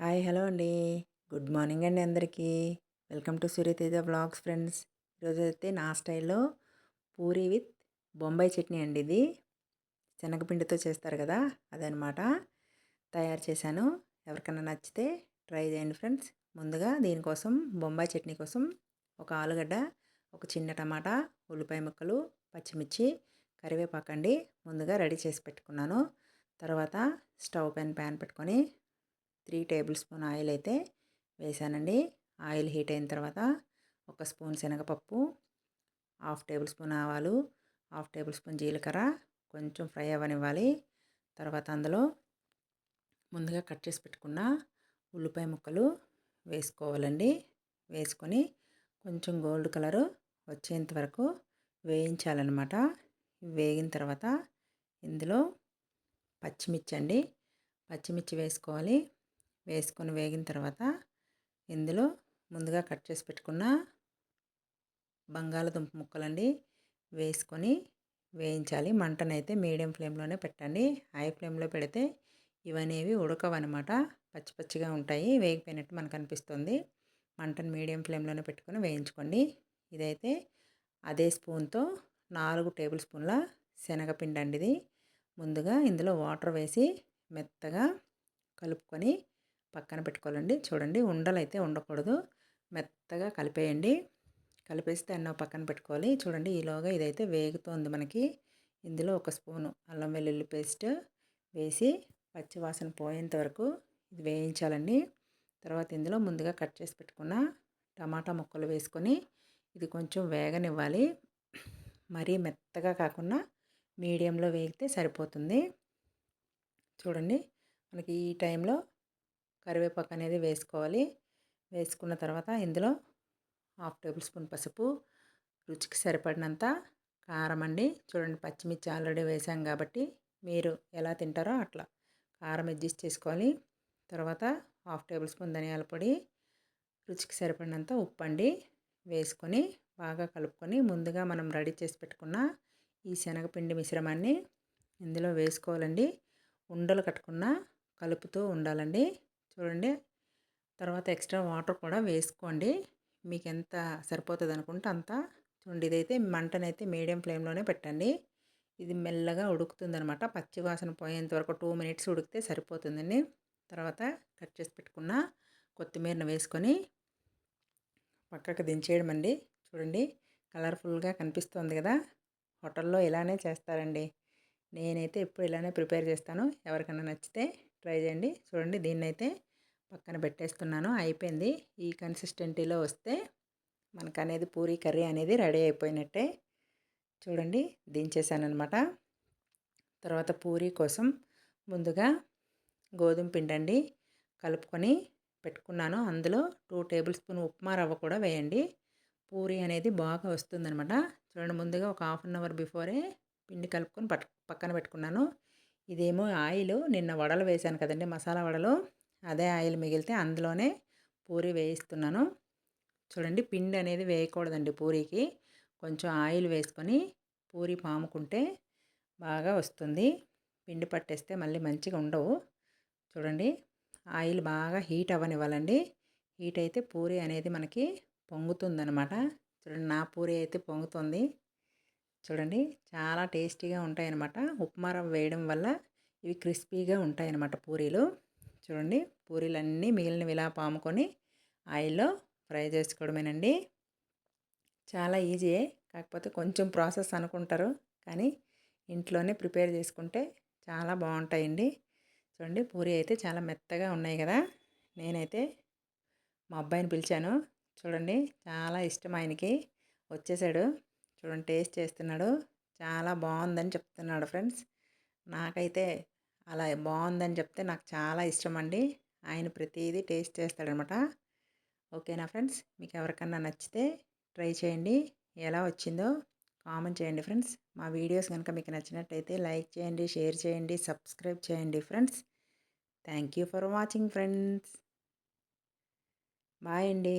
Hi hello అండి. Good morning అండి అందరికీ. Welcome to Surya Teja vlogs friends. ఈరోజైతే నా స్టైల్లో పూరి విత్ బొంబాయి చట్నీ అండి. ఇది శనగపిండితో చేస్తారు కదా, అదనమాట. తయారు చేశాను. ఎవరికైనా నచ్చితే ట్రై చేయండి ఫ్రెండ్స్. ముందుగా దీనికోసం బొంబాయి చట్నీ కోసం ఒక ఆలుగడ్డ, ఒక చిన్న టమాటా, ఉల్లిపాయ ముక్కలు, పచ్చిమిర్చి, కరివేపాకండి ముందుగా రెడీ చేసి పెట్టుకున్నాను. తర్వాత స్టవ్ పైన ప్యాన్ పెట్టుకొని 3 టేబుల్ స్పూన్ ఆయిల్ అయితే వేసానండి. ఆయిల్ హీట్ అయిన తర్వాత ఒక స్పూన్ శనగపప్పు, హాఫ్ టేబుల్ స్పూన్ ఆవాలు, హాఫ్ టేబుల్ స్పూన్ జీలకర్ర కొంచెం ఫ్రై అవ్వనివ్వాలి. తర్వాత అందులో ముందుగా కట్ చేసి పెట్టుకున్న ఉల్లిపాయ ముక్కలు వేసుకోవాలండి. వేసుకొని కొంచెం గోల్డ్ కలరు వచ్చేంత వరకు వేయించాలన్నమాట. వేగిన తర్వాత ఇందులో పచ్చిమిర్చి అండి, పచ్చిమిర్చి వేసుకోవాలి. వేసుకొని వేగిన తర్వాత ఇందులో ముందుగా కట్ చేసి పెట్టుకున్న బంగాళదుంప ముక్కలండి వేసుకొని వేయించాలి. మంటనైతే మీడియం ఫ్లేమ్లోనే పెట్టండి. హై ఫ్లేమ్లో పెడితే ఇవనేవి ఉడకవన్నమాట, పచ్చి పచ్చిగా ఉంటాయి, వేగిపోయినట్టు మనకు అనిపిస్తుంది. మంటను మీడియం ఫ్లేమ్లోనే పెట్టుకొని వేయించుకోండి. ఇదైతే అదే స్పూన్తో 4 టేబుల్ స్పూన్ల శనగపిండి అండి. ఇది ముందుగా ఇందులో వాటర్ వేసి మెత్తగా కలుపుకొని పక్కన పెట్టుకోవాలండి. చూడండి, ఉండలు అయితే ఉండకూడదు, మెత్తగా కలిపేయండి. కలిపేసి దాన్ని పక్కన పెట్టుకోవాలి. చూడండి, ఈలోగా ఇదైతే వేగుతోంది మనకి. ఇందులో ఒక స్పూను అల్లం వెల్లుల్లి పేస్ట్ వేసి పచ్చివాసన పోయేంత వరకు ఇది వేయించాలండి. తర్వాత ఇందులో ముందుగా కట్ చేసి పెట్టుకున్న టమాటా ముక్కలు వేసుకొని ఇది కొంచెం వేగనివ్వాలి. మరీ మెత్తగా కాకుండా మీడియంలో వేగితే సరిపోతుంది. చూడండి, మనకి ఈ టైంలో కరివేపాకు అనేది వేసుకోవాలి. వేసుకున్న తర్వాత ఇందులో హాఫ్ టేబుల్ స్పూన్ పసుపు, రుచికి సరిపడినంత కారం అండి. చూడండి, పచ్చిమిర్చి ఆల్రెడీ వేసాం కాబట్టి మీరు ఎలా తింటారో అట్లా కారం అడ్జస్ట్ చేసుకోవాలి. తర్వాత హాఫ్ టేబుల్ స్పూన్ ధనియాల పొడి, రుచికి సరిపడినంత ఉప్పు అండి వేసుకొని బాగా కలుపుకొని ముందుగా మనం రెడీ చేసి పెట్టుకున్న ఈ శనగపిండి మిశ్రమాన్ని ఇందులో వేసుకోవాలండి. ఉండలు కట్టుకున్న కలుపుతూ ఉండాలండి. చూడండి, తర్వాత ఎక్స్ట్రా వాటర్ కూడా వేసుకోండి, మీకు ఎంత సరిపోతుంది అనుకుంటే అంత. చూడండి, ఇదైతే మంటనైతే మీడియం ఫ్లేమ్లోనే పెట్టండి. ఇది మెల్లగా ఉడుకుతుందనమాట, పచ్చి వాసన పోయేంత వరకు 2 మినిట్స్ ఉడికితే సరిపోతుందండి. తర్వాత కట్ చేసి పెట్టుకున్న కొత్తిమీరను వేసుకొని పక్కకు దించేయడం అండి. చూడండి, కలర్ఫుల్గా కనిపిస్తుంది కదా. హోటల్లో ఇలానే చేస్తారండి. నేనైతే ఎప్పుడు ఇలానే ప్రిపేర్ చేస్తాను. ఎవరికైనా నచ్చితే ట్రై చేయండి. చూడండి, దీన్నైతే పక్కన పెట్టేస్తున్నాను. అయిపోయింది. ఈ కన్సిస్టెంటీలో వస్తే మనకు అనేది పూరీ కర్రీ అనేది రెడీ అయిపోయినట్టే. చూడండి, దించేసాను అనమాట. తర్వాత పూరీ కోసం ముందుగా గోధుమ పిండి అండి కలుపుకొని పెట్టుకున్నాను. అందులో 2 టేబుల్ స్పూన్ ఉప్మా రవ్వ కూడా వేయండి. పూరీ అనేది బాగా వస్తుందనమాట. చూడండి, ముందుగా ఒక హాఫ్ అన్ అవర్ బిఫోరే పిండి కలుపుకొని పక్కన పెట్టుకున్నాను. ఇదేమో ఆయిల్ నిన్న వడలు వేశాను కదండి, మసాలా వడలు, అదే ఆయిల్ మిగిలితే అందులోనే పూరీ వేయిస్తున్నాను. చూడండి, పిండి అనేది వేయకూడదండి పూరీకి. కొంచెం ఆయిల్ వేసుకొని పూరీ పాముకుంటే బాగా వస్తుంది. పిండి పట్టేస్తే మళ్ళీ మంచిగా ఉండవు. చూడండి, ఆయిల్ బాగా హీట్ అవ్వనివ్వాలండి. హీట్ అయితే పూరీ అనేది మనకి పొంగుతుందనమాట. చూడండి, నా పూరీ అయితే పొంగుతుంది. చూడండి, చాలా టేస్టీగా ఉంటాయన్నమాట. ఉప్మా రవ్వ వేయడం వల్ల ఇవి క్రిస్పీగా ఉంటాయన్నమాట పూరీలు. చూడండి, పూరీలన్నీ మిగిలినవి ఇలా పాముకొని ఆయిల్లో ఫ్రై చేసుకోవడమేనండి. చాలా ఈజీయే, కాకపోతే కొంచెం ప్రాసెస్ అనుకుంటారు, కానీ ఇంట్లోనే ప్రిపేర్ చేసుకుంటే చాలా బాగుంటాయండి. చూడండి, పూరీ అయితే చాలా మెత్తగా ఉన్నాయి కదా. నేనైతే మా అబ్బాయిని పిలిచాను. చూడండి, చాలా ఇష్టం ఆయనకి, వచ్చేసాడు. చూడండి, టేస్ట్ చేస్తున్నాడు. చాలా బాగుందని చెప్తున్నాడు ఫ్రెండ్స్. నాకైతే అలా బాగుందని చెప్తే నాకు చాలా ఇష్టం అండి. ఆయన ప్రతిదీ టేస్ట్ చేస్తాడనమాట. ఓకేనా ఫ్రెండ్స్, మీకు ఎవరికన్నా నచ్చితే ట్రై చేయండి. ఎలా వచ్చిందో కామెంట్ చేయండి ఫ్రెండ్స్. మా వీడియోస్ కనుక మీకు నచ్చినట్టయితే లైక్ చేయండి, షేర్ చేయండి, సబ్స్క్రైబ్ చేయండి friends. Thank you for watching friends. Bye అండి.